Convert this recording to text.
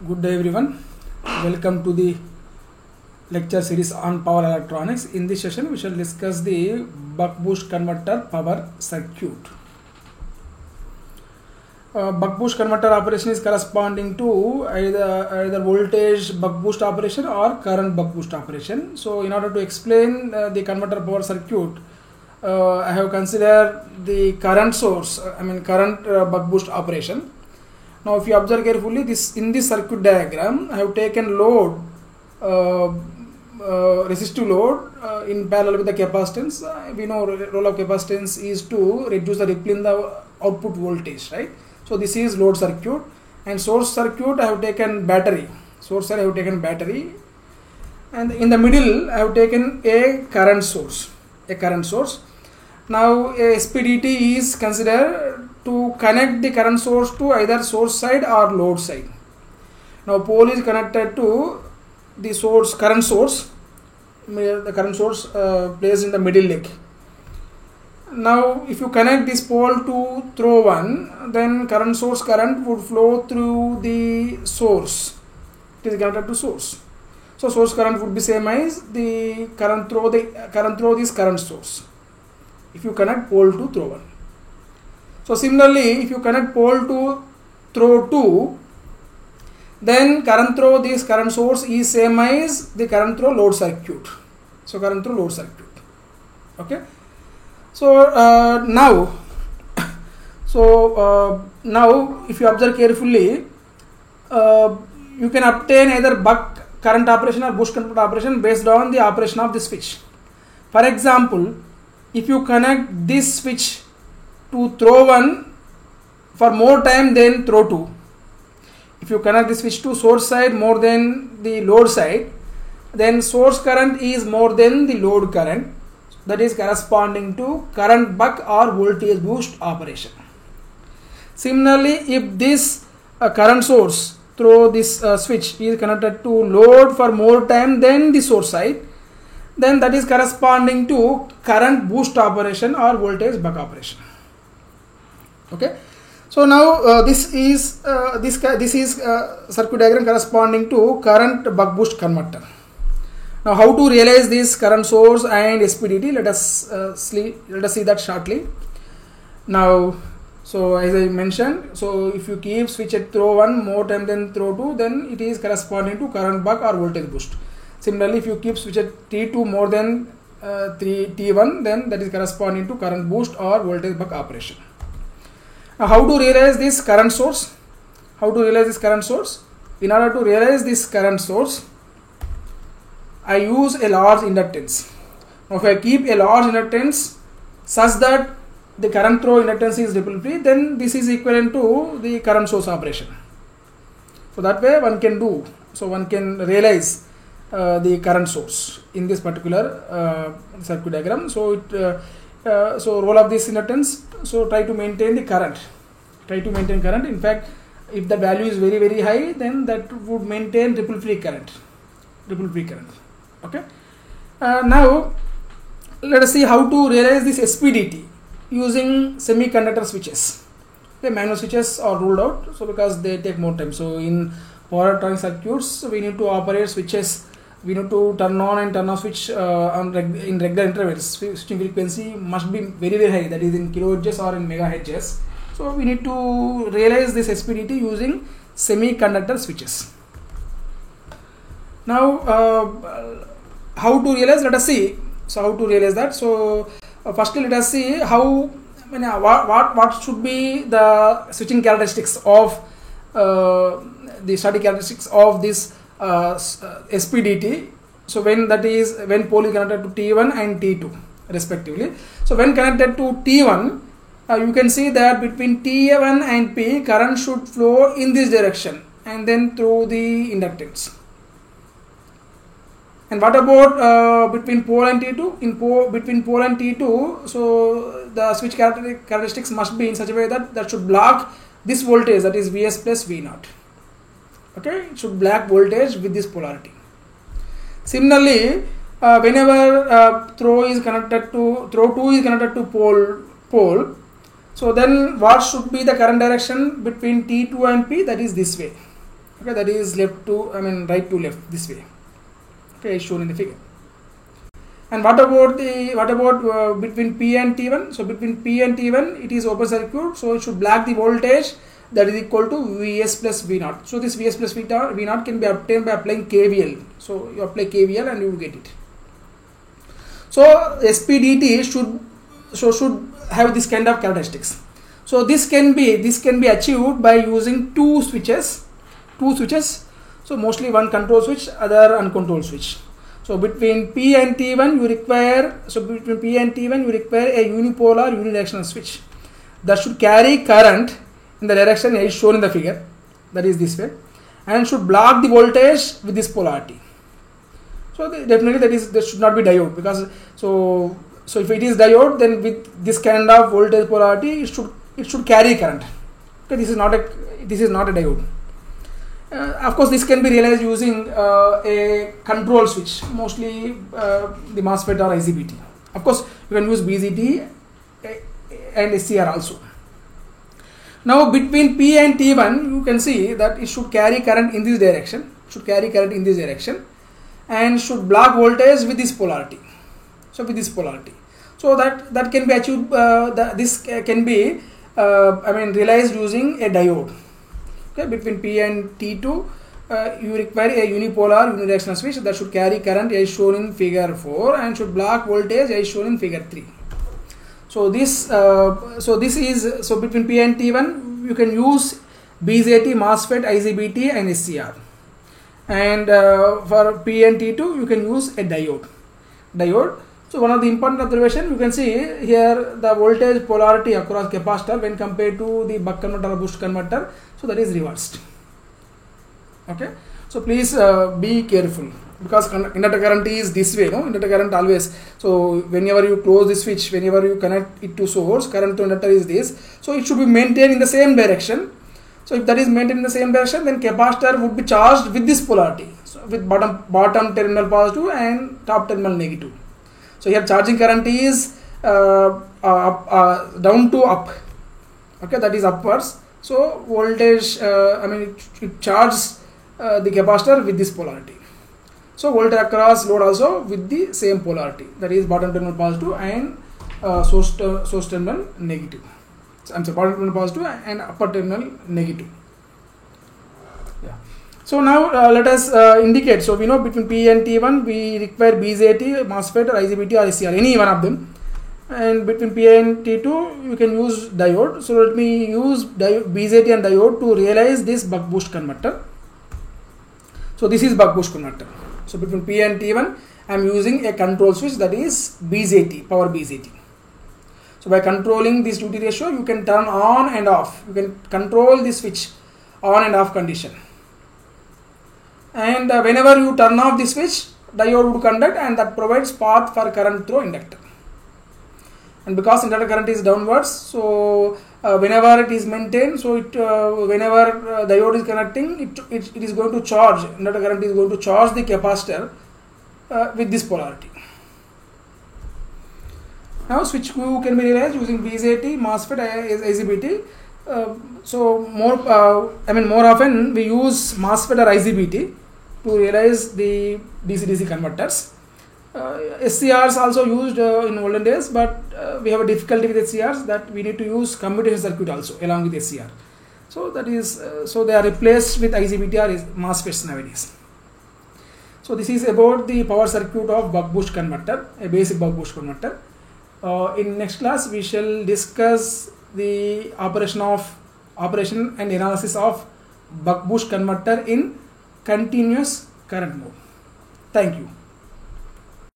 Good day everyone. Welcome to the lecture series on power electronics. In this session we shall discuss the buck boost converter power circuit. Buck boost converter operation is corresponding to either voltage buck boost operation or current buck boost operation. So in order to explain the converter power circuit, I have considered the current source, current buck boost operation. Now if you observe carefully, in this circuit diagram I have taken load, resistive load in parallel with the capacitance. We know role of capacitance is to reduce the ripple in the output voltage, right? So this is load circuit, and source circuit I have taken battery. Source side I have taken battery, and in the middle I have taken a current source. Now a SPDT is considered to connect the current source to either source side or load side. Now pole is connected to the source, current source. The current source placed in the middle leg. Now if you connect this pole to throw one, then current source current would flow through the source. It is connected to source. So source current would be same as the current through this current source. If you connect pole to throw one. So similarly, if you connect pole to throw 2, then current through this current source is same as the current through load circuit. So current through load circuit. Okay. So now if you observe carefully, you can obtain either buck current operation or boost converter operation based on the operation of the switch. For example, if you connect this switch to throw 1 for more time than throw 2, if you connect the switch to source side more than the load side, then source current is more than the load current. That is corresponding to current buck or voltage boost operation. Similarly, if this current source through this switch is connected to load for more time than the source side, then that is corresponding to current boost operation or voltage buck operation. Okay. So now this is circuit diagram corresponding to current buck boost converter. Now how to realize this current source and SPDT? Let us see that shortly. Now, so as I mentioned, so if you keep switch at throw 1 more time than throw 2, then it is corresponding to current buck or voltage boost. Similarly, if you keep switch at T2 more than T1, then that is corresponding to current boost or voltage buck operation. Now how to realize this current source? In order to realize this current source, I use a large inductance. Now if I keep a large inductance such that the current through inductance is ripple free, then this is equivalent to the current source operation. So that way one can do. So one can realize the current source in this particular circuit diagram. So so role of this inductance, so try to maintain the current. In fact, if the value is very, very high, then that would maintain ripple free current. Okay. Now let us see how to realize this SPDT using semiconductor switches. The manual switches are ruled out, so because they take more time. So in power electronic circuits, we need to operate switches. We need to turn on and turn off switch in regular intervals. Switching frequency must be very, very high, that is in kilohertz or in megahertz. So we need to realize this SPDT using semiconductor switches. Now how to realize? Let us see. So how to realize that? So firstly let us see what should be the switching characteristics of the static characteristics of this SPDT. So when pole is connected to T1 and T2 respectively. So when connected to T1, you can see that between T1 and P, current should flow in this direction and then through the inductance. And what about between pole and T2? Between pole and T2, so the switch characteristics must be in such a way that should block this voltage, that is Vs plus V0. Okay, it should block voltage with this polarity. Similarly, whenever throw 2 is connected to pole, so then what should be the current direction between T2 and P? That is this way. Okay, that is left to, right to left, this way. Okay, is shown in the figure. And what about between P and T1? So between P and T1, it is open circuit, so it should block the voltage that is equal to Vs plus V0. So this Vs plus V0 can be obtained by applying KVL. So you apply KVL and you will get it. So SPDT should have this kind of characteristics. So this can be achieved by using two switches. So mostly one control switch, other uncontrolled switch. So between P and T1 you require a unipolar unidirectional switch that should carry current in the direction as shown in the figure, that is this way, and should block the voltage with this polarity. So definitely that should not be diode, because so if it is diode, then with this kind of voltage polarity it should carry current. Okay, this is not a diode. Of course, this can be realized using a control switch, mostly the MOSFET or IGBT. Of course, you can use BJT and SCR also. Now, between P and T1, you can see that it should carry current in this direction. And should block voltage with this polarity. So that can be achieved. This can be realized using a diode. Okay, between P and T2, you require a unipolar unidirectional switch that should carry current as shown in figure 4 and should block voltage as shown in figure 3. So between P and T1 you can use BJT, MOSFET, IGBT and SCR, and for P and T2 you can use a diode. So one of the important observation, you can see here the voltage polarity across capacitor when compared to the buck converter or boost converter, so that is reversed. Okay, so please be careful, because inductor current is this way, inductor current always. So whenever you close the switch, whenever you connect it to source, current to inductor is this, so it should be maintained in the same direction. So if that is maintained in the same direction, then capacitor would be charged with this polarity, so with bottom terminal positive and top terminal negative. So here charging current is down to up. Okay, that is upwards. So voltage, it charges the capacitor with this polarity. So voltage across load also with the same polarity, that is bottom terminal positive and source terminal negative. Bottom terminal positive and upper terminal negative. Yeah. So now let us indicate. So we know between P and T1 we require BJT, MOSFET or IGBT or SCR, any one of them. And between P and T2 you can use diode. So let me use BJT and diode to realize this buck boost converter. So this is buck boost converter. So between P and T1 I am using a control switch, that is BJT, power BJT. So by controlling this duty ratio you can turn on and off. You can control the switch on and off condition. And whenever you turn off the switch, diode would conduct, and that provides path for current through inductor. And because inductor current is downwards, so whenever it is maintained, so whenever diode is connecting, it is going to charge, inductor current is going to charge the capacitor with this polarity. Now switch Q can be realized using BJT, MOSFET, IGBT. So more often we use MOSFET or IGBT to realize the DC-DC converters. SCRs also used in olden days, but we have a difficulty with SCRs, that we need to use commutation circuit also along with SCR. So that is so they are replaced with IGBT or MOSFETs nowadays. So this is about the power circuit of buck boost converter, a basic buck boost converter. In next class we shall discuss the operation and analysis of buck boost converter in continuous current mode. Thank you.